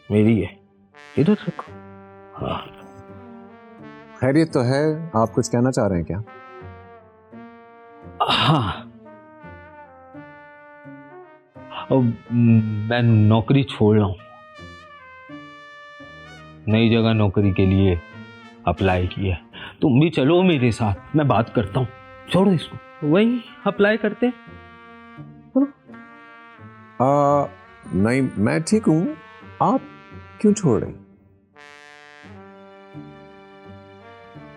मेरी है, इधर रखो। हाँ, खैरियत तो है। आप कुछ कहना चाह रहे हैं क्या? हाँ, अब मैं नौकरी छोड़ रहा हूँ, नई जगह नौकरी के लिए अप्लाई किया। तुम भी चलो मेरे साथ, मैं बात करता हूँ। छोड़ो इसको, वही अप्लाई करते। नहीं, मैं ठीक हूं। आप क्यों छोड़ रहे हैं?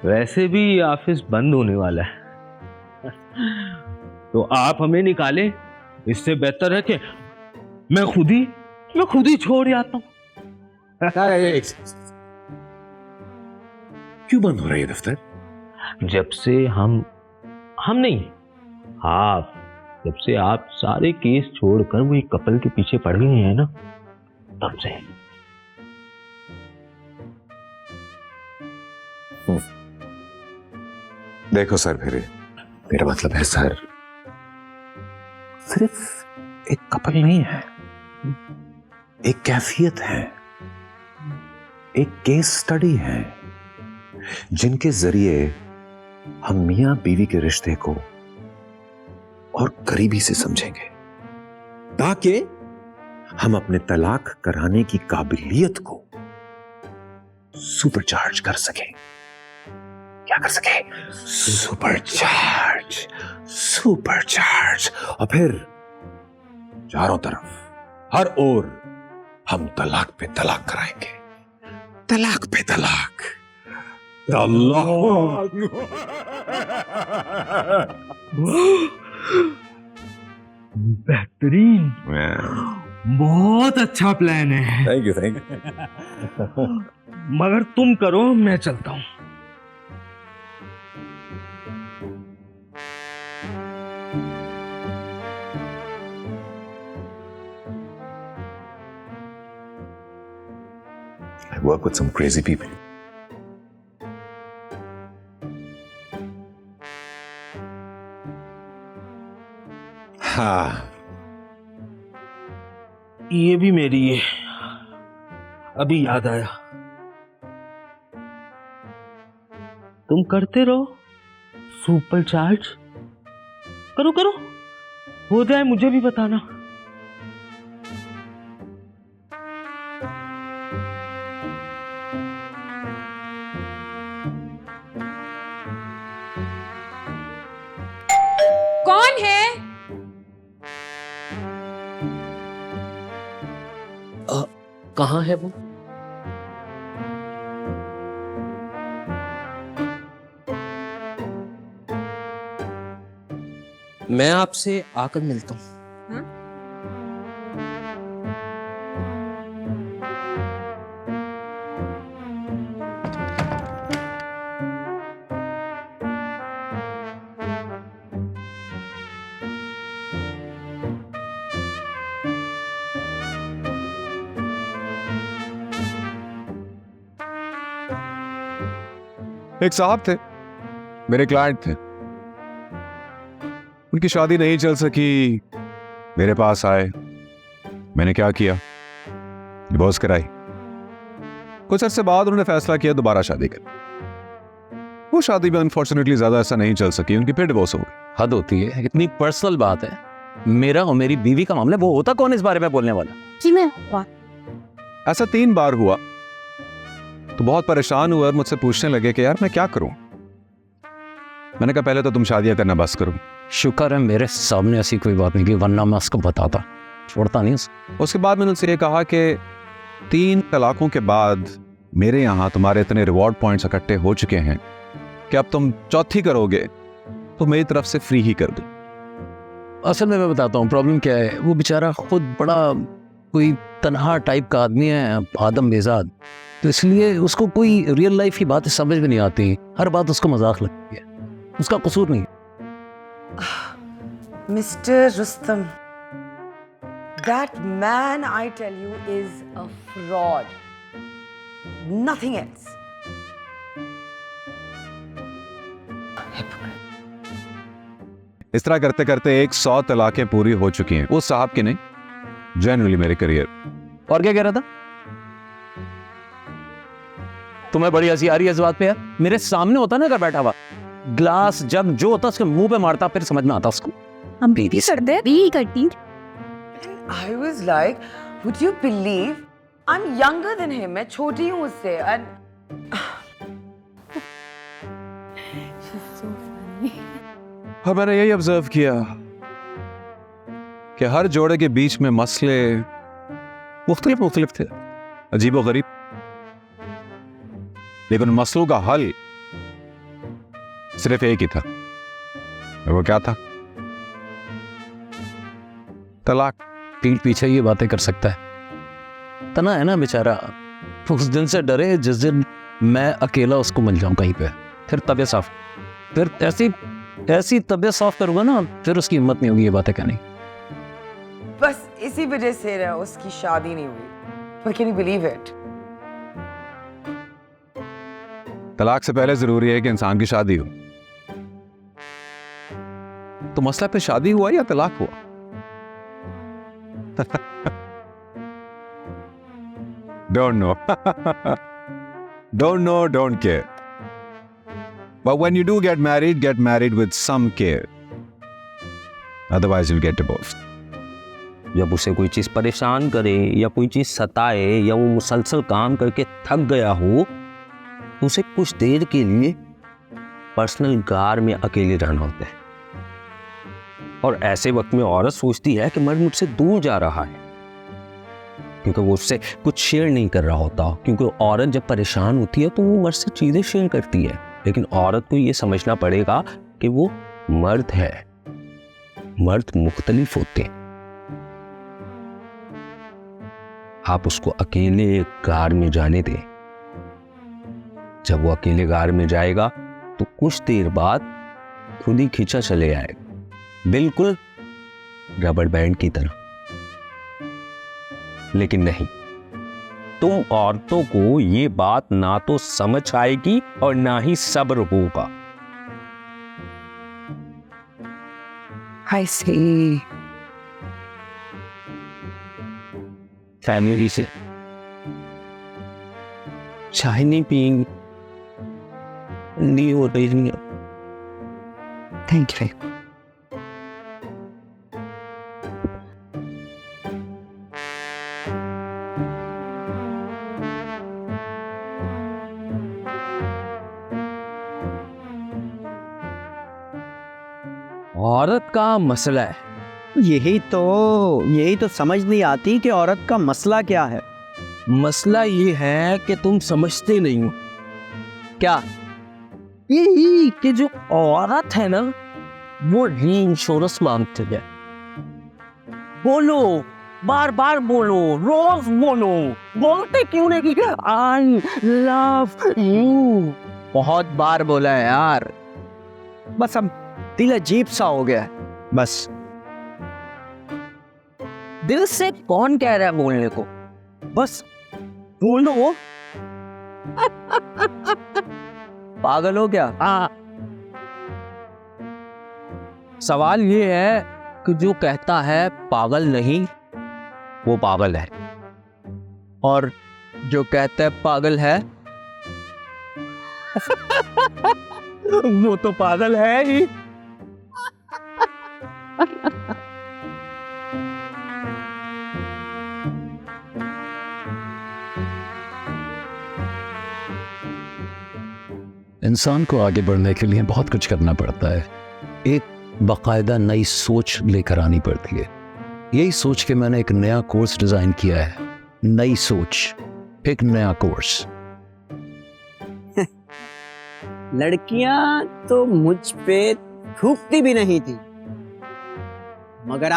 वैसे भी ऑफिस बंद होने वाला है, तो आप हमें निकाले, इससे बेहतर है कि मैं खुद ही छोड़ आता हूँ। क्यों बंद हो रहा है ये दफ्तर? जब से हम नहीं, आप, जब से आप सारे केस छोड़कर वो एक कपल के पीछे पड़ गए हैं ना, तब से। देखो सर, मेरा मतलब है सर, सिर्फ एक कपल नहीं है, एक कैफियत है, एक केस स्टडी है, जिनके जरिए हम मियां बीवी के रिश्ते को और करीबी से समझेंगे, ताकि हम अपने तलाक कराने की काबिलियत को सुपरचार्ज कर सकें। क्या कर सके? सुपरचार्ज। और फिर चारों तरफ, हर ओर हम तलाक पे तलाक कराएंगे, तलाक पे तलाक। बेहतरीन, बहुत अच्छा प्लान है। Thank you. मगर तुम करो, मैं चलता हूं। I work with some crazy people. हाँ, ये भी मेरी है, अभी याद आया। तुम करते रहो, सुपर चार्ज करो, हो जाए मुझे भी बताना। कौन है? कहाँ है वो? मैं आपसे आकर मिलता हूँ। एक साहब थे, मेरे क्लाइंट थे, उनकी शादी नहीं चल सकी, मेरे पास आए। मैंने क्या किया? डिवोर्स कराई। कुछ अर्से बाद उन्होंने फैसला किया दोबारा शादी कर। वो शादी में अनफॉर्चुनेटली ज्यादा ऐसा नहीं चल सकी, उनकी फिर डिवोर्स हो गई। हद होती है, इतनी पर्सनल बात है, मेरा और मेरी बीवी का मामला, वो होता कौन इस बारे में बोलने वाला? जी मैं ऐसा 3 बार हुआ तो बहुत परेशान हुआ और मुझसे पूछने लगे कि यार मैं क्या करूं। मैंने कहा पहले तो तुम शादियां करना बस करो। शुक्र है मेरे सामने ऐसी कोई बात नहीं की, वरना मैं उसको बताता, छोड़ता नहीं उसको। उसके बाद मैंने उनसे ये कहा कि 3 तलाकों के बाद मेरे यहाँ तुम्हारे इतने रिवॉर्ड पॉइंट्स इकट्ठे हो चुके हैं कि अब तुम चौथी करोगे तो मेरी तरफ से फ्री ही कर दो। असल में मैं बताता हूँ प्रॉब्लम क्या है। वो बेचारा खुद बड़ा कोई तनहा टाइप का आदमी है, आदम बेजाद, तो इसलिए उसको कोई रियल लाइफ की बातें समझ में नहीं आती, हर बात उसको मजाक लगती है, उसका कसूर नहीं। Mr. Rustam, that man, I tell you, is a fraud. Nothing else. इस तरह करते करते 100 तलाकें पूरी हो चुकी हैं। वो साहब की नहीं, जनरली मेरे करियर। और क्या कह रहा था? तुम्हें बड़ी हंसी आ रही है इस बात पे यार? मेरे सामने होता ना, अगर बैठा हुआ ग्लास जग जो होता उसके मुंह पे मारता, फिर समझ में आता उसको। हम भी करते भी करती। I was like, would you believe? I'm younger than him. मैं छोटी हूँ उससे and हाँ, मैंने यही ऑब्जर्व किया कि हर जोड़े के बीच में मसले मुख्तलिफ थे, अजीबो गरीब, लेकिन मसलों का हल सिर्फ एक ही था। वो क्या था? तलाक। पीठ पीछे ये बातें कर सकता है, तना है ना बेचारा। उस दिन से डरे जिस दिन मैं अकेला उसको मिल जाऊं कहीं पे, फिर तबीयत साफ, फिर ऐसी तबीयत साफ करूंगा ना, फिर उसकी हिम्मत नहीं होगी ये बातें कहने। बस इसी वजह से ना उसकी शादी नहीं हुई। But can you believe it? तलाक से पहले जरूरी है कि इंसान की शादी हो। तो मसला पे शादी हुआ या तलाक हुआ? Don't know. Don't care. But when you do get married with some care. Otherwise you'll get divorced. जब उसे कोई चीज परेशान करे या कोई चीज सताए या वो मुसलसल काम करके थक गया हो, तो उसे कुछ देर के लिए पर्सनल कार में अकेले रहना होता है। और ऐसे वक्त में औरत सोचती है कि मर्द मुझसे दूर जा रहा है, क्योंकि वो उससे कुछ शेयर नहीं कर रहा होता। क्योंकि औरत जब परेशान होती है तो वो मर्द से चीजें शेयर करती है, लेकिन औरत को ये समझना पड़ेगा कि वो मर्द है, मर्द मुख्तलिफ होते हैं। आप उसको अकेले कार में जाने दें। जब वो अकेले कार में जाएगा तो कुछ देर बाद खुद ही खींचा चले आएगा, बिल्कुल रबड़ बैंड की तरह। लेकिन नहीं, तुम औरतों को ये बात ना तो समझ आएगी और ना ही सब्र होगा। I see. फैमिली से चाय नहीं पिएंगी, नहीं हो रही है। Thank you. औरत का मसला है। यही तो समझ नहीं आती कि औरत का मसला क्या है। मसला ये है कि तुम समझते नहीं हो। क्या? यही कि जो औरत है ना, वो री इंश्योरेंस मांगती है। बोलो, बार बार बोलो, रोज बोलो। बोलते क्यों नहीं कि आई लव यू? बहुत बार बोला है यार, बस अब दिल अजीब सा हो गया है। बस दिल से कौन कह रहा है बोलने को? बस बोलो। पागल हो क्या? सवाल ये है कि जो कहता है पागल नहीं, वो पागल है। और जो कहता है पागल है वो तो पागल है ही। इंसान को आगे बढ़ने के लिए बहुत कुछ करना पड़ता है। एक बाकायदा नई सोच लेकर आनी पड़ती है। यही सोच के मैंने एक नया कोर्स डिजाइन किया है। नई सोच, एक नया कोर्स। लड़कियां तो मुझ पे थूकती भी नहीं थी, मगर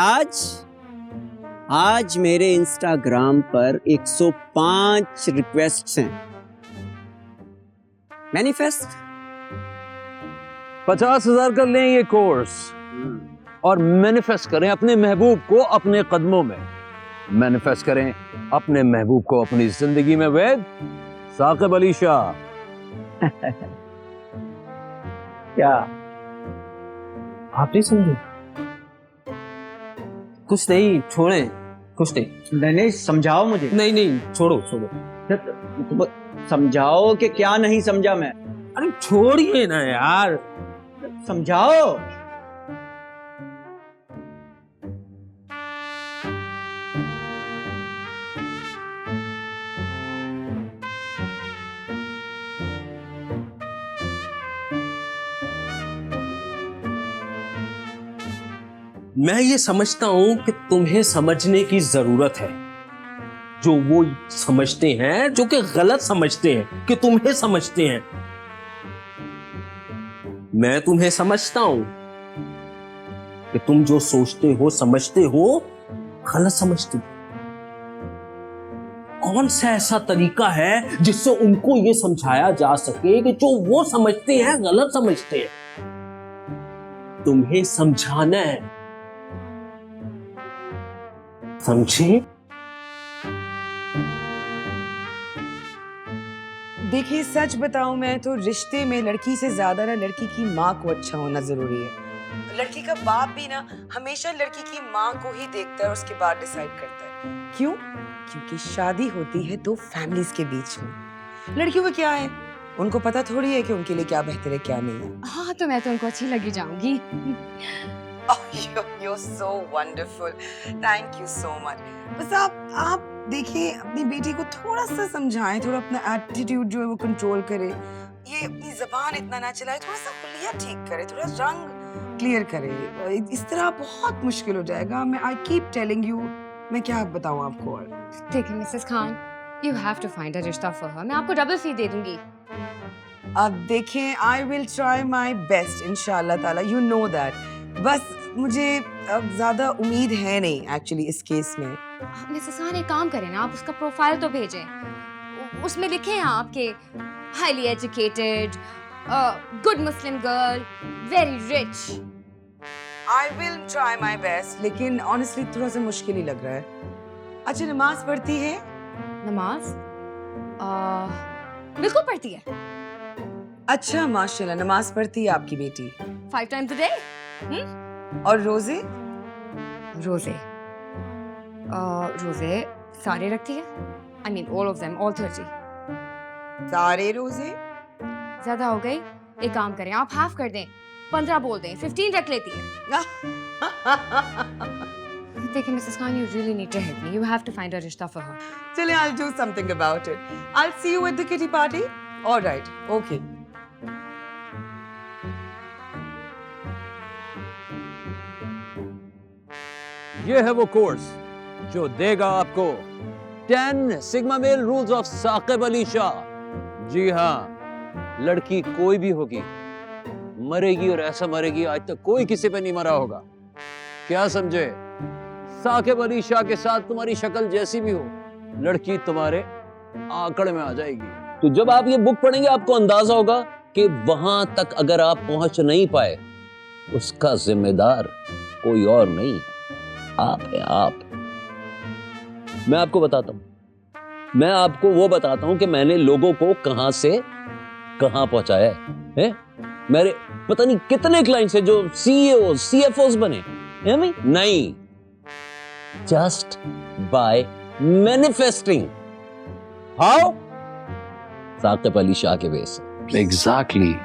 आज मेरे इंस्टाग्राम पर 105 रिक्वेस्ट्स हैं। मैनिफेस्ट 50,000 कर लें ये कोर्स और मैनिफेस्ट करें अपने महबूब को अपने कदमों में। मैनिफेस्ट करें अपने महबूब को अपनी जिंदगी में विद साकिब अली शाह। क्या आप नहीं समझे? कुछ नहीं, छोड़ें, कुछ नहीं। नहीं, समझाओ मुझे। नहीं, छोड़ो। तो समझाओ कि क्या नहीं समझा मैं। अरे छोड़िए ना यार। समझाओ। मैं ये समझता हूं कि तुम्हें समझने की जरूरत है। जो वो समझते हैं, जो कि गलत समझते हैं कि तुम्हें समझते हैं। मैं तुम्हें समझता हूं कि तुम जो सोचते हो, समझते हो, गलत समझते हो। कौन सा ऐसा तरीका है जिससे उनको ये समझाया जा सके कि जो वो समझते हैं गलत समझते हैं? तुम्हें समझाना है, समझे? देखिए, सच बताऊं मैं तो रिश्ते में लड़की से ज्यादा ना लड़की की माँ को अच्छा होना जरूरी है। लड़की का बाप भी ना हमेशा लड़की की माँ को ही देखता है और उसके बाद डिसाइड करता है। क्यों? क्योंकि शादी होती है दो फैमिलीज के बीच में। लड़कियों को क्या है, उनको पता थोड़ी है कि उनके लिए क्या बेहतर है क्या नहीं है। हाँ, तो मैं तो उनको अच्छी लगी जाऊंगी। You're so wonderful. Thank you so much. बस आप देखिए, अपनी बेटी को थोड़ा सा समझाएं, थोड़ा अपना एटीट्यूड जो है वो कंट्रोल करे, ये अपनी जबान इतना ना चलाए, थोड़ा सा हुलिया ठीक करे, थोड़ा रंग क्लियर करे। इस तरह बहुत मुश्किल हो जाएगा। मैं आई कीप टेलिंग यू, मैं क्या बताऊं आपको। और देखिए Mrs Khan, you have to find a रिश्ता फॉर हर। मैं आपको डबल फी दे दूंगी। अब देखें, I will try my best इंशाल्लाह ताला, यू नो दैट। बस मुझे अब ज्यादा उम्मीद है नहीं एक्चुअली इस केस में। मिसेस खान, एक काम करें ना, आप उसका प्रोफाइल तो भेजें। उसमें लिखें आप कि highly educated, good Muslim girl, very rich. I will try my best, लेकिन ऑनेस्टली थोड़ा सा मुश्किल ही लग रहा है। अच्छा, नमाज पढ़ती है? नमाज बिल्कुल पढ़ती है। अच्छा, माशाल्लाह, नमाज पढ़ती है आपकी बेटी? 5 times a day। और रोजे? रोजे रोजे सारे रखती है। I mean all of them, all 30। सारे रोजे? ज्यादा हो गई, एक काम करें, आप हाफ कर दें, 15 बोल दें, 15 रख लेती है। देखिए Mrs Khan, you really need to help me. You have to find a रिश्ता for her. चले, I'll do something about it. I'll see you at the kitty party. All right, okay. ये है वो कोर्स जो देगा आपको 10 sigma male rules of Saqib Ali Shah. जी हाँ, लड़की कोई भी होगी, मरेगी और ऐसा मरेगी आज तक कोई किसी पे नहीं मरा होगा। क्या समझे? साकिब अली शाह के साथ तुम्हारी शक्ल जैसी भी हो, लड़की तुम्हारे आंकड़ में आ जाएगी। तो जब आप ये बुक पढ़ेंगे आपको अंदाजा होगा कि वहां तक अगर आप पहुंच नहीं पाए, उसका जिम्मेदार कोई और नहीं, आप है आप। मैं आपको बताता हूं, मैं आपको वो बताता हूं कि मैंने लोगों को कहां से कहां पहुंचाया है। मेरे पता नहीं कितने क्लाइंट्स हैं जो सीईओ सीएफओस बने हैं। नहीं, just by manifesting. How? Saqib Ali Shah के बेस। एग्जैक्टली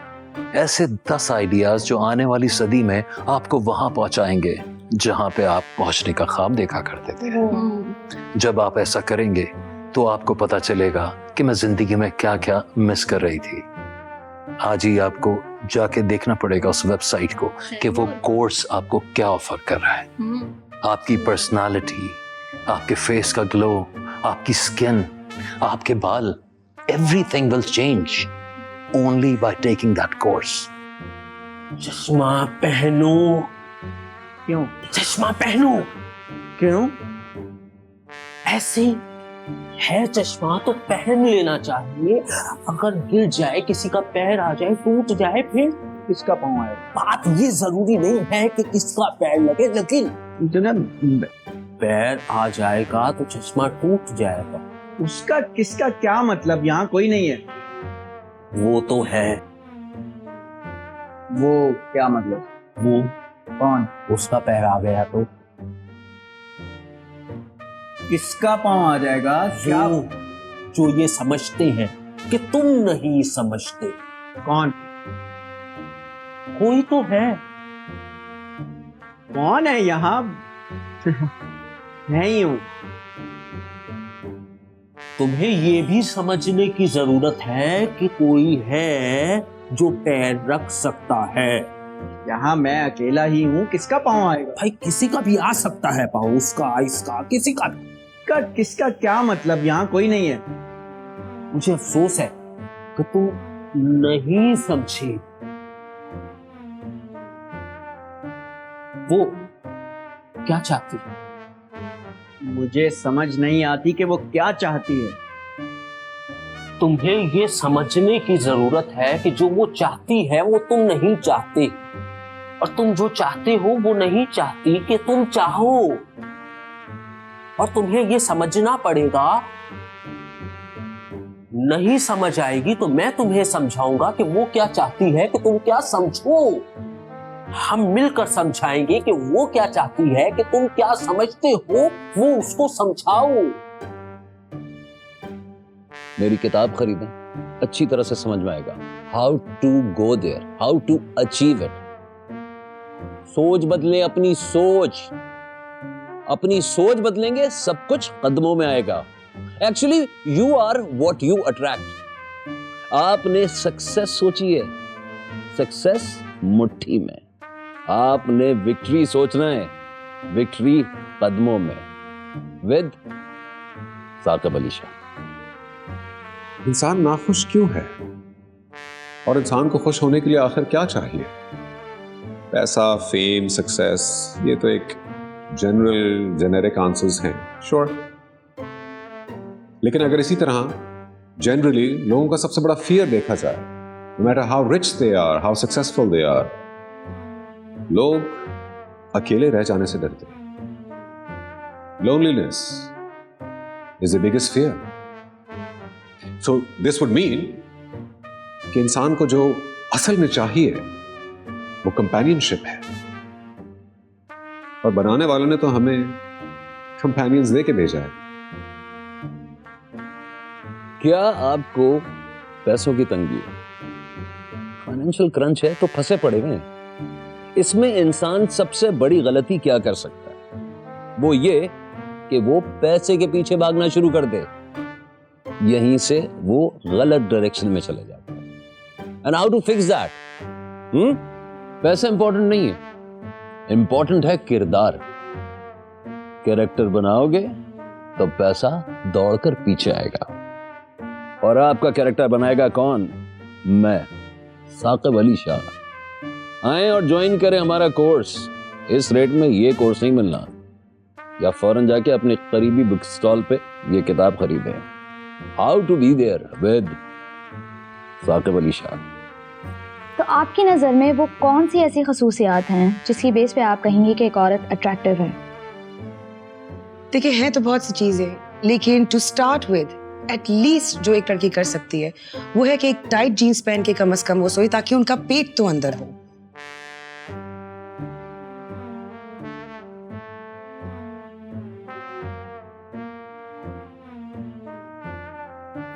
ऐसे 10 आइडियाज जो आने वाली सदी में आपको वहां पहुंचाएंगे जहां पे आप पहुंचने का ख्वाब देखा करते थे। जब आप ऐसा करेंगे तो आपको पता चलेगा कि मैं जिंदगी में क्या क्या मिस कर रही थी। आज ही आपको जाके देखना पड़ेगा उस वेबसाइट को कि वो कोर्स आपको क्या ऑफर कर रहा है। आपकी पर्सनालिटी, आपके फेस का ग्लो, आपकी स्किन, आपके बाल, everything will change only by taking that course. चश्मा पहनो। क्यों? चश्मा पहनो। क्यों? ऐसे है चश्मा तो पहन लेना चाहिए। अगर गिर जाए, किसी का पैर आ जाए, टूट जाए, फिर किसका पाँव आएगा? बात ये जरूरी नहीं है कि किसका पैर लगे, लेकिन पैर आ जाएगा तो चश्मा टूट जाएगा। उसका किसका क्या मतलब? यहाँ कोई नहीं है। वो तो है। वो क्या मतलब? वो कौन? उसका पैर आ गया तो किसका पाँव आ जाएगा? क्या? जो ये समझते हैं कि तुम नहीं समझते। कौन? कोई तो है। कौन है यहाँ? नहीं हूँ। तुम्हें ये भी समझने की जरूरत है कि कोई है जो पैर रख सकता है। यहाँ मैं अकेला ही हूँ, किसका पाँव आएगा? भाई किसी का भी आ सकता है पाँव, उसका, इसका, किसी का। किसका क्या मतलब? यहाँ कोई नहीं है। मुझे अफसोस है कि तुम नहीं समझे। वो क्या चाहती? मुझे समझ नहीं आती कि वो क्या चाहती है। तुम्हें ये समझने की जरूरत है कि जो वो चाहती है वो तुम नहीं चाहते, और तुम जो चाहते हो वो नहीं चाहती कि तुम चाहो। और तुम्हें ये समझना पड़ेगा। नहीं समझ आएगी तो मैं तुम्हें समझाऊंगा कि वो क्या चाहती है कि तुम क्या समझो। हम मिलकर समझाएंगे कि वो क्या चाहती है कि तुम क्या समझते हो, वो उसको समझाओ। मेरी किताब खरीदें, अच्छी तरह से समझ में आएगा। How to go there, how to achieve it. सोच बदले, अपनी सोच। अपनी सोच बदलेंगे, सब कुछ कदमों में आएगा। Actually you are what you attract. आपने सक्सेस सोची है, सक्सेस मुट्ठी में। आपने विक्ट्री सोचना है, विक्ट्री कदमों में। विद साकिब अली शाह। इंसान नाखुश क्यों है? और इंसान को खुश होने के लिए आखिर क्या चाहिए? पैसा, फेम, सक्सेस, ये तो एक जनरल जेनेरिक आंसर्स हैं, श्योर। लेकिन अगर इसी तरह जनरली लोगों का सबसे बड़ा फियर देखा जाए, no matter how rich they are, how successful they are, लोग अकेले रह जाने से डरते हैं। Loneliness is the biggest fear. So this would mean कि इंसान को जो असल में चाहिए वो कंपेनियनशिप है, और बनाने वालों ने तो हमें कंपेनियंस दे के भेजा है। क्या आपको पैसों की तंगी है, फाइनेंशियल क्रंच है तो फंसे पड़े हुए हैं। इसमें इंसान सबसे बड़ी गलती क्या कर सकता है, वो ये कि वो पैसे के पीछे भागना शुरू कर दे। यहीं से वो गलत डायरेक्शन में चले जाता है। And how to fix that? पैसा इंपॉर्टेंट नहीं है, इंपॉर्टेंट है किरदार। कैरेक्टर बनाओगे तो पैसा दौड़कर पीछे आएगा। और आपका कैरेक्टर बनाएगा कौन? मैं, साकिब अली शाह। आए और ज्वाइन करें हमारा कोर्स। इस रेट में ये कोर्स नहीं मिलना, या फौरन जाके अपने करीबी बुक स्टॉल पे ये किताब खरीदें। How to be there with Saqib Ali Shah. तो आपकी नज़र में वो कौन सी ऐसी खसूसियात हैं जिसकी बेस पे आप कहेंगे कि एक औरत अट्रैक्टिव है? देखिए, हैं तो बहुत सी चीजें, लेकिन टू स्टार्ट विद एटलीस्ट जो एक लड़की कर सकती है वो है कि एक टाइट जीन्स पहन के कम से कम वो सोए, ताकि उनका पेट तो अंदर हो।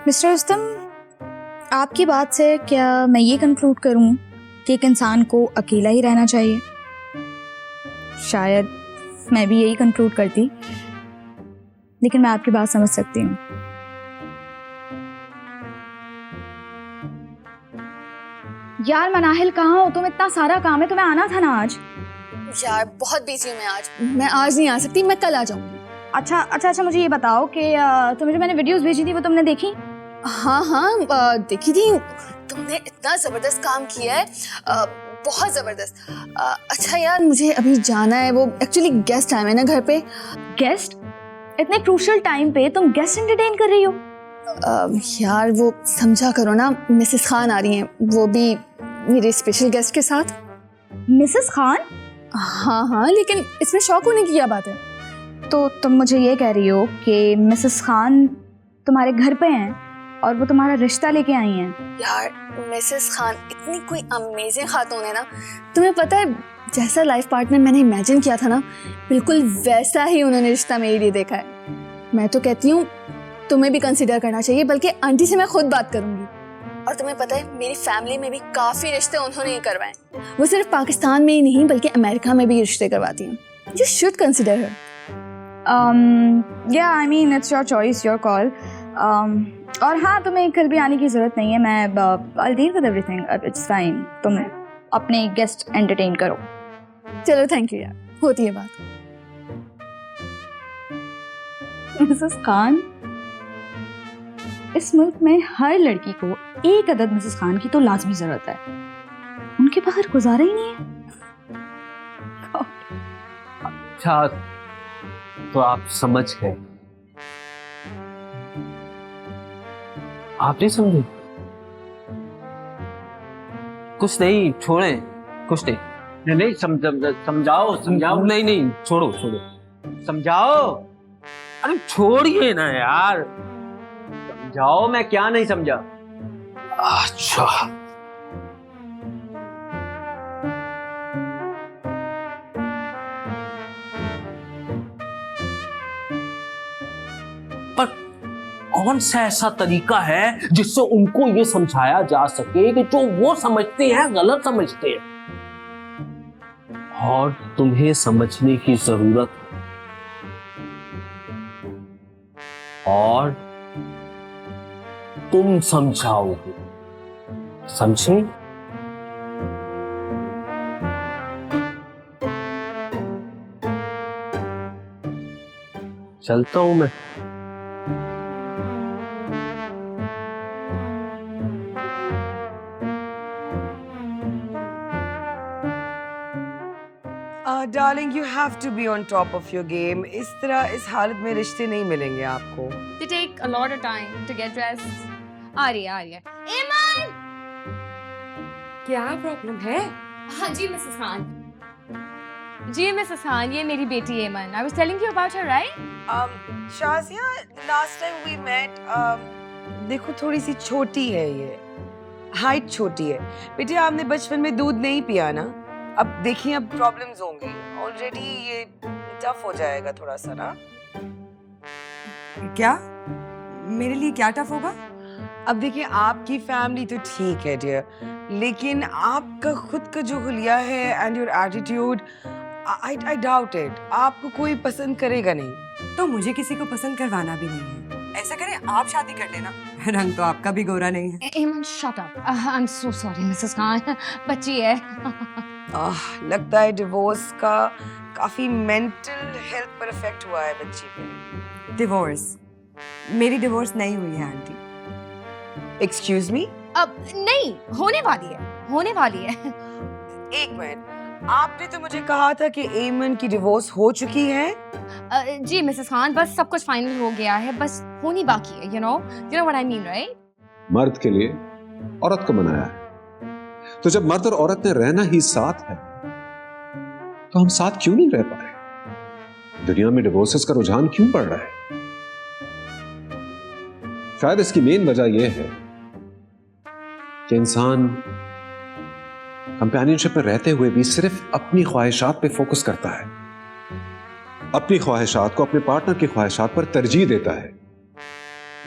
मिस्टर रुस्तम, आपकी बात से क्या मैं ये कंक्लूड करूं कि एक इंसान को अकेला ही रहना चाहिए? शायद मैं भी यही कंक्लूड करती, लेकिन मैं आपकी बात समझ सकती हूँ। यार मनाहिल कहाँ हो तुम? इतना सारा काम है, तुम्हें आना था ना आज। यार बहुत बिजी हूँ मैं आज नहीं आ सकती, मैं कल आ जाऊंगी। अच्छा मुझे ये बताओ कि तुम्हें जो मैंने वीडियोस भेजी थी वो तुमने देखी? हाँ देखी थी। तुमने इतना जबरदस्त काम किया है, बहुत जबरदस्त। अच्छा यार मुझे अभी जाना है, वो एक्चुअली गेस्ट आए हैं ना घर पे। गेस्ट? इतने क्रूशियल टाइम पे तुम गेस्ट एंटरटेन कर रही हो? यार वो समझा करो ना, मिसेस खान आ रही हैं, वो भी मेरे स्पेशल गेस्ट के साथ। मिसेस खान? हाँ लेकिन इसमें शौक होने की क्या बात है? तो तुम मुझे ये कह रही हो कि मिसेस खान तुम्हारे घर पे हैं और वो तुम्हारा रिश्ता लेके आई हैं? यार मिसेस खान इतनी कोई अमेजिंग खातून है ना, तुम्हें पता है जैसा लाइफ पार्टनर मैंने इमेजिन किया था ना, बिल्कुल वैसा ही उन्होंने रिश्ता मेरे लिए देखा है। मैं तो कहती हूँ तुम्हें भी कंसिडर करना चाहिए, बल्कि आंटी से मैं खुद बात करूंगी। और तुम्हें पता है मेरी फैमिली में भी काफी रिश्ते उन्होंने ही करवाए, वो सिर्फ पाकिस्तान में ही नहीं बल्कि अमेरिका में भी रिश्ते करवाती हैं। You should consider her. Yeah I mean it's your choice, your call. और हाँ, तुम्हें कल भी आने की ज़रूरत नहीं है, मैं I'll deal with everything, it's fine। तुम अपने गेस्ट एंटरटेन करो। चलो थैंक यू यार, होती है बात। मिसेस खान, इस मुल्क में हर लड़की को एक अदद मिसेस खान की तो लाजमी ज़रूरत है, उनके बगैर गुजारा ही नहीं है। अच्छा तो आप समझ गए, आप नहीं समझे? कुछ नहीं, छोड़े, कुछ नहीं। नहीं समझाओ नहीं छोड़ो समझाओ। अरे छोड़िए ना यार। समझाओ, मैं क्या नहीं समझा? अच्छा पर कौन सा ऐसा तरीका है जिससे उनको ये समझाया जा सके कि जो वो समझते हैं गलत समझते हैं, और तुम्हें समझने की जरूरत है, और तुम समझाओगे, समझे? चलता हूं मैं। Darling, you have to be on top of your game. इस तरह इस हालत में रिश्ते नहीं मिलेंगे आपको। They take a lot of time to get dressed. आ रही है। ईमान! क्या प्रॉब्लम है? हाँ जी मिसेस खान। जी मिसेस खान, ये मेरी बेटी Iman. I was telling you about her, right? Shazia, last time we met, देखो थोड़ी सी छोटी है ये, हाइट छोटी है। बेटे आपने बचपन में दूध नहीं पिया ना, अब देखिए अब प्रॉब्लम्स होंगी। ऑलरेडी ये टफ हो जाएगा थोड़ा सा ना। क्या? मेरे लिए क्या टफ होगा? अब देखिए आपकी फैमिली तो ठीक है डियर, लेकिन आपका खुद का जो हुलिया है and your attitude, I doubt it, आपको कोई पसंद करेगा नहीं। तो मुझे किसी को पसंद करवाना भी नहीं है। ऐसा करें आप शादी कर लेना, रंग तो आपका भी गोरा नहीं है। ईमान shut up. I'm so sorry Mrs Khan, बच्ची है। लगता है डिवोर्स का काफी मेंटल हेल्थ पर इफेक्ट हुआ है बच्ची पे। डिवोर्स? मेरी डिवोर्स नहीं हुई है आंटी। Excuse me? अब नहीं, होने वाली है। एक मिनट, आपने तो मुझे कहा था कि एमन की डिवोर्स हो चुकी है। जी मिसेस खान, बस सब कुछ फाइनल हो गया है, बस होनी बाकी है। You know what I mean, right? मर्द के लिए औरत को बनाया है, तो जब मर्द और औरत ने रहना ही साथ है तो हम साथ क्यों नहीं रह पा रहे? दुनिया में डिवोर्सेस का रुझान क्यों बढ़ रहा है? शायद इसकी मेन वजह यह है कि इंसान कंपेनियनशिप में रहते हुए भी सिर्फ अपनी ख्वाहिशात पे फोकस करता है, अपनी ख्वाहिशात को अपने पार्टनर की ख्वाहिशात पर तरजीह देता है,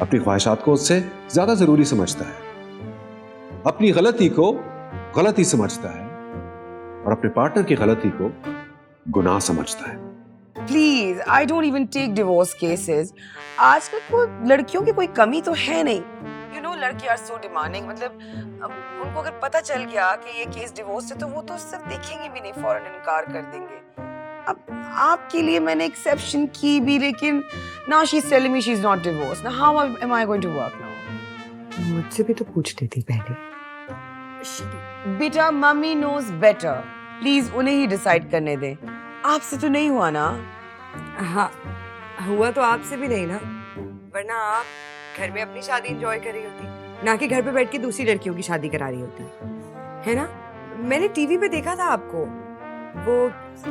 अपनी ख्वाहिशात को उससे ज्यादा जरूरी समझता है, अपनी गलती को गलती समझता है और अपने पार्टनर की गलती को गुनाह समझता है। Please, I don't even take divorce cases. आजकल को लड़कियों की कोई कमी तो है नहीं। यू नो, लड़के आर सो डिमांडिंग, मतलब उनको अगर पता चल गया कि ये केस डिवोर्स है तो वो तो सिर्फ देखेंगे भी नहीं, फौरन इनकार कर देंगे। अब आपके लिए मैंने एक्सेप्शन की भी, लेकिन now she's telling me she's not divorced. Now how am I going to work now? मुझसे भी तो पूछती थी पहले। बेटा मम्मी knows better. प्लीज उन्हें ही डिसाइड करने दें, आपसे तो नहीं हुआ ना। हाँ, हुआ तो आपसे भी नहीं ना, वरना आप घर में अपनी शादी एंजॉय कर रही होती, ना कि घर पे बैठ के दूसरी लड़कियों की शादी करा रही होती, है ना? मैंने टीवी पे देखा था आपको, वो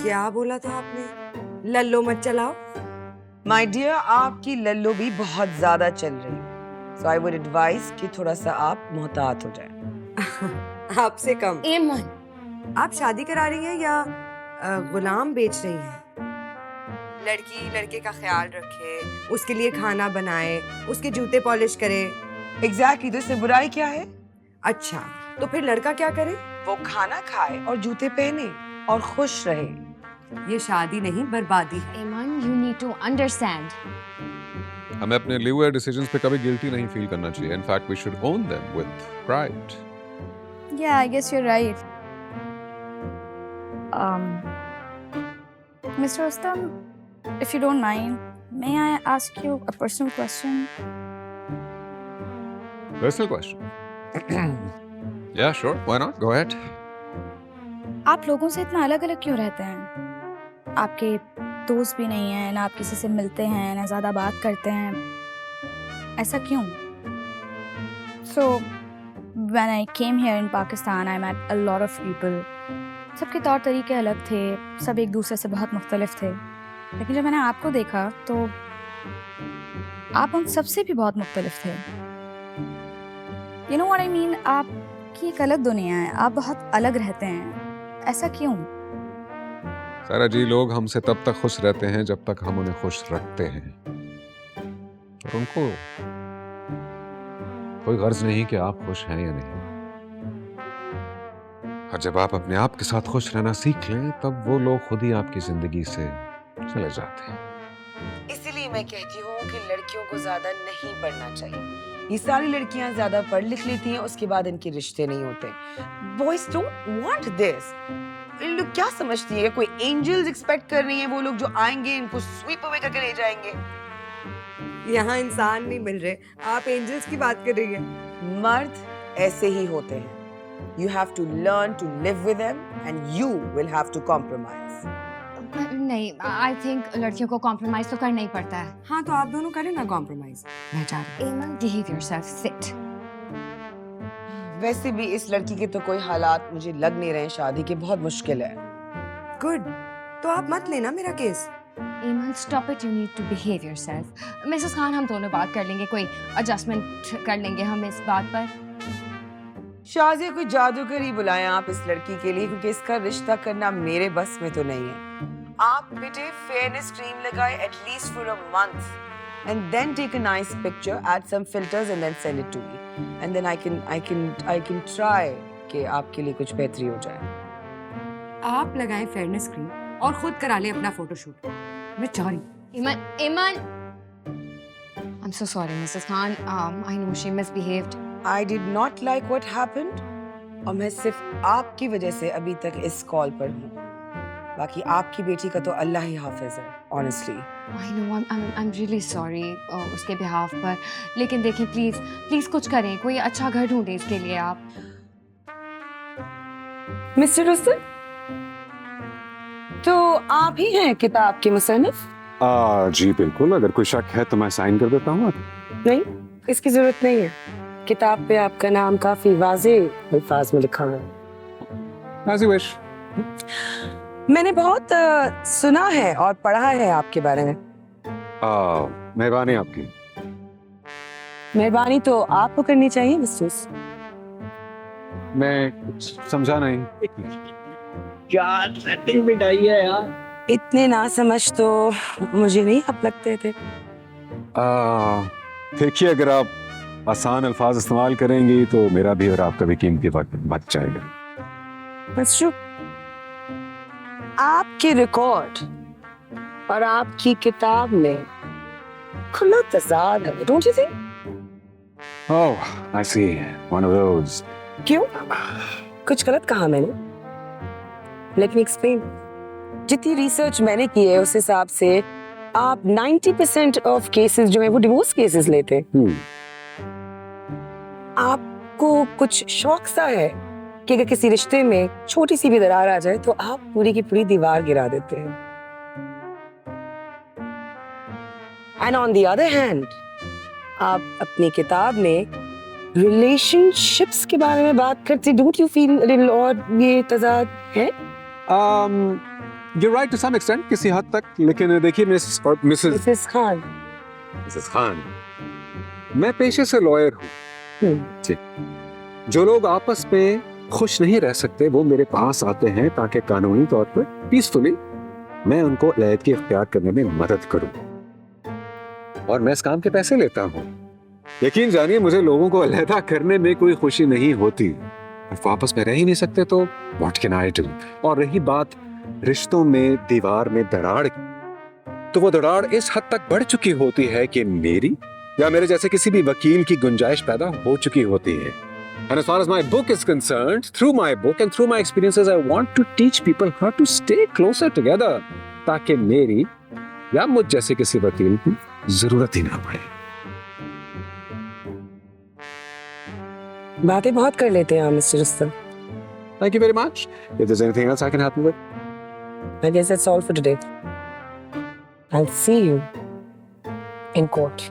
क्या बोला था आपने, लल्लो मत चलाओ। माय डियर, आपकी लल्लो भी बहुत ज्यादा चल रही है, सो आई वुड एडवाइस कि थोड़ा सा आप मोहतात हो जाए। आपसे कम। एमन, आप शादी करा रही हैं या गुलाम बेच रही हैं? लड़की लड़के का ख्याल रखे, उसके लिए खाना बनाए, उसके जूते पॉलिश करे। एग्जैक्टली, तो इसमें बुराई क्या है? अच्छा, तो फिर लड़का क्या करे? वो खाना खाए और जूते पहने और खुश रहे। ये शादी नहीं, बर्बादी है। एमन, you need to understand. हमें अपने लिए हुए डिसीजंस पे कभी गिल्टी नहीं फील करना चाहिए। In fact we should own them with pride. Yeah, I guess you're right. Mr. Ustam, if you don't mind, may I ask you a personal question? Personal question? Yeah, sure. Why not? Go ahead. आप लोगों से इतना अलग अलग क्यों रहते हैं? आपके दोस्त भी नहीं हैं, ना आप किसी से मिलते हैं, ना ज़्यादा बात करते हैं, ऐसा क्यों? So, when I came here in Pakistan, I met a lot of people. सबके तौर तरीके अलग थे, सब एक दूसरे से बहुत मुख्तलिफ थे, लेकिन जब मैंने आपको देखा तो आप उन सबसे भी बहुत मुख्तलिफ थे। You know what I mean? आपकी एक अलग दुनिया है, आप बहुत अलग रहते हैं, ऐसा क्यों? सारा जी, लोग हमसे तब तक खुश रहते हैं जब तक हम उन्हें खुश रखते हैं, और उनको कोई गर्ज नहीं कि आप खुश हैं या नहीं। और जब आप अपने आप के साथ खुश रहना सीख लें, तब वो लोग खुद ही आपकी जिंदगी से चले जाते हैं। इसीलिए मैं कहती हूँ कि लड़कियों को ज्यादा नहीं पढ़ना चाहिए। ये सारी लड़कियां ज्यादा पढ़ लिख लेती हैं, उसके बाद इनके रिश्ते नहीं होते। Boys don't want this. इन लोग क्या समझती है, कोई एंजल्स एक्सपेक्ट कर रही हैं, वो लोग जो आएंगे इनको स्वीप अवे करके ले जाएंगे। यहाँ इंसान नहीं मिल रहे, आप एंजल्स की बात कर रही हैं। मर्द ऐसे ही होते हैं। You have to learn to live with them and you will have to compromise. नहीं, आई थिंक लड़कियों को कॉम्प्रोमाइज तो करना ही पड़ता है। हाँ, तो आप दोनों करें ना कॉम्प्रोमाइज। मैं चाह रही एमन, बिहेव योरसेल्फ, सिट। वैसे भी इस लड़की के तो कोई हालात मुझे लग नहीं रहे शादी के, बहुत मुश्किल है। गुड, तो आप मत लेना मेरा case. Eman, stop it, you need to behave yourself. Mrs Khan, हम दोनों बात कर लेंगे, कोई एडजस्टमेंट कर लेंगे हम इस बात पर। शाजिया, कोई जादूगर ही बुलाएं आप इस लड़की के लिए, क्योंकि इसका रिश्ता करना मेरे बस में तो नहीं है। आप बेटे फेयरनेस क्रीम लगाए at least for a month and then take a nice picture, add some filters and then send it to me and then I can try कि आपके लिए कुछ बेहतरी हो जाए। आप लगाएं फेयरनेस क्रीम और खुद करा लें अपना फोटोशूट। मैं चाह रही हूँ। एमन, I'm so sorry, Mrs. Khan. I know she misbehaved. I did not like what happened और मैं सिर्फ आपकी वजह से अभी तक इस कॉल पर हूँ। बाकी आपकी बेटी का तो अल्लाह ही हाफिज है, honestly. I know, I'm really sorry उसके behalf पर, लेकिन देखें प्लीज कुछ करें, कोई अच्छा घर ढूंढें इसके लिए आप। मिस्टर रुस्तम, तो आप ही हैं किताब के मुसन्निफ? जी बिल्कुल, अगर कोई शक है तो मैं साइन कर देता हूँ। नहीं, इसकी जरूरत नहीं है। किताब पे आपका नाम काफी वाज़े अल्फाज में लिखा हुआ है। As you wish. मैंने बहुत सुना है और पढ़ा है आपके बारे में। मेहरबानी आपकी। मेहरबानी तो आपको करनी चाहिए मिस्टर। मैं समझा नहीं। क्या सेटिंग बिठाई है यार। इतने ना समझ तो मुझे नहीं आप लगते थे। देखिए, अगर आप आसान अल्फाज इस्तेमाल करेंगी तो मेरा भी और आपका भी कीमती वक्त बच जाएगा। बस चुप। आपके रिकॉर्ड और आपकी किताब में खुला तज़ाद है, don't you think? Oh, I see. One of those. क्यों? कुछ गलत कहा मैंने? Let me explain. जितनी रिसर्च मैंने की है उस हिसाब से आप 90% ऑफ केसेस जो है वो डिवोर्स केसेस लेते हैं। आपको कुछ शौक सा है कि अगर किसी रिश्ते में छोटी सी भी दरार आ जाए तो आप पूरी की पूरी दीवार गिरा देते हैं। And on the other hand आप अपनी किताब में रिलेशनशिप्स के बारे में बात करते, don't you feel little odd? ये तजाद है? You're right to some extent, किसी हद तक, लेकिन देखिए मिसेस खान, मैं पेशे से लॉयर हूँ। ठीक। जो लोग आपस में खुश नहीं रह सकते वो मेरे पास आते हैं ताकि कानूनी तौर पर पीसफुली मैं उनको अलहदगी इख्तियार करने में मदद करूँ, और मैं इस काम के पैसे लेता हूँ। यकीन जानिए मुझे लोगों को अलहदा करने में कोई खुशी नहीं होती। वो आपस में रह ही नहीं सकते तो व्हाट कैन आई डू? और रही बात रिश्तों में दीवार में दरार, तो वो दरार इस हद तक बढ़ चुकी होती है कि मेरी या मेरे जैसे किसी भी वकील की गुंजाइश पैदा हो चुकी होती है। And as far as my book is concerned, through my book and through my experiences, I want to teach people how to stay closer together, ताकि मेरी या मुझ जैसे किसी वकील की जरूरत ही ना पड़े। बातें बहुत कर लेते हैं आप mister Rustam. Thank you very much. If there's anything else I can help you with. I guess that's all for today. I'll see you in court.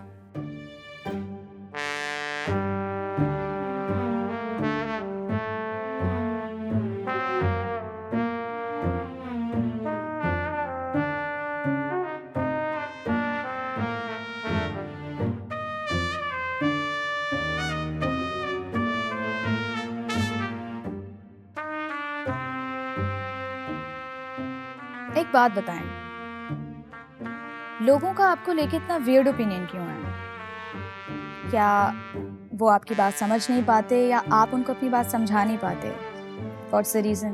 एक बात बताएं, लोगों का आपको लेके इतना वियर्ड ओपिनियन क्यों है? क्या वो आपकी बात समझ नहीं पाते या आप उनको अपनी बात समझा नहीं पाते? What's the reason?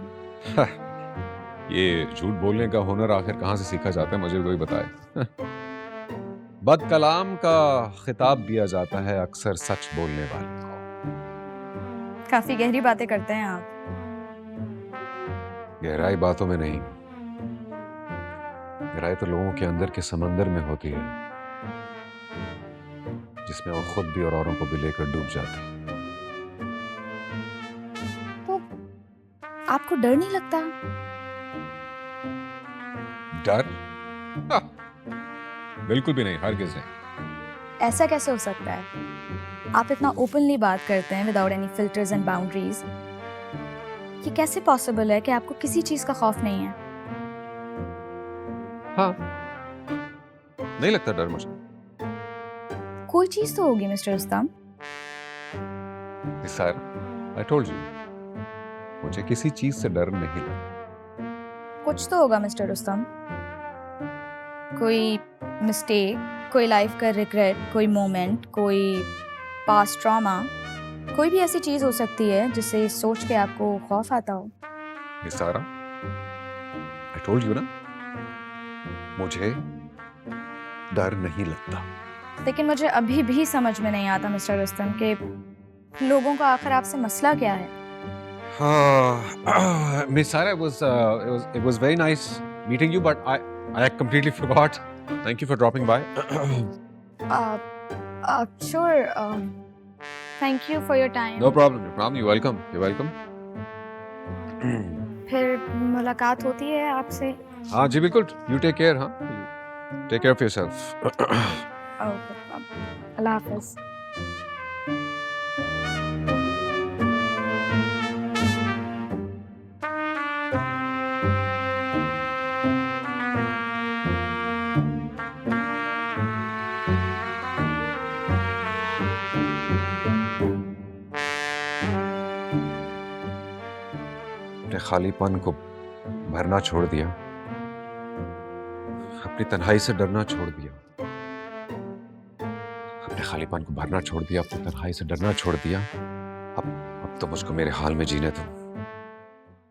ये झूठ बोलने का हुनर आखिर कहाँ से सीखा जाता है, मुझे कोई बताए। बद कलाम का खिताब दिया जाता है अक्सर सच बोलने वाले को। काफी गहरी बातें करते हैं आप। गहराई बातों में नहीं, गहराई तो लोगों के अंदर के समंदर में होती है, जिसमें वो खुद भी और औरों को भी लेकर डूब जाते हैं। तो आपको डर नहीं लगता? डर? बिल्कुल भी नहीं, हरगिज़ नहीं। ऐसा कैसे हो सकता है? आप इतना ओपनली बात करते हैं without any filters and boundaries. ये कैसे पॉसिबल है कि आपको किसी चीज का खौफ नहीं है? हाँ, नहीं लगता डर मुझे। कोई चीज तो होगी mister Rustam. Sir, I told you, मुझे किसी चीज से डर नहीं लगता। कुछ तो होगा मिस्टर रुस्तम। कोई मिस्टेक, कोई लाइफ का रिग्रेट, कोई मोमेंट, कोई पास्ट ट्रॉमा, कोई भी ऐसी चीज हो सकती है जिससे सोच के आपको खौफ आता हो। सारा, I told you ना, मुझे डर नहीं लगता। लेकिन मुझे अभी भी समझ में नहीं आता मिस्टर रुस्तम कि लोगों का आखिर आपसे मसला क्या है। Miss Sarah, it was very nice meeting you, but I completely forgot. Thank you for dropping by. Sure. Thank you for your time. No problem, no problem. You're welcome. You're welcome. फिर मुलाकात होती है आपसे? हाँ जी बिल्कुल। You take care, हाँ? Take care of yourself. अल्लाह हाफ़िज़। अपने खालीपन को भरना छोड़ दिया, अपनी तन्हाई से डरना छोड़ दिया, अपने खालीपन को भरना छोड़ दिया, अपनी तन्हाई से डरना छोड़ दिया। अब तो मुझको मेरे हाल में जीने दो।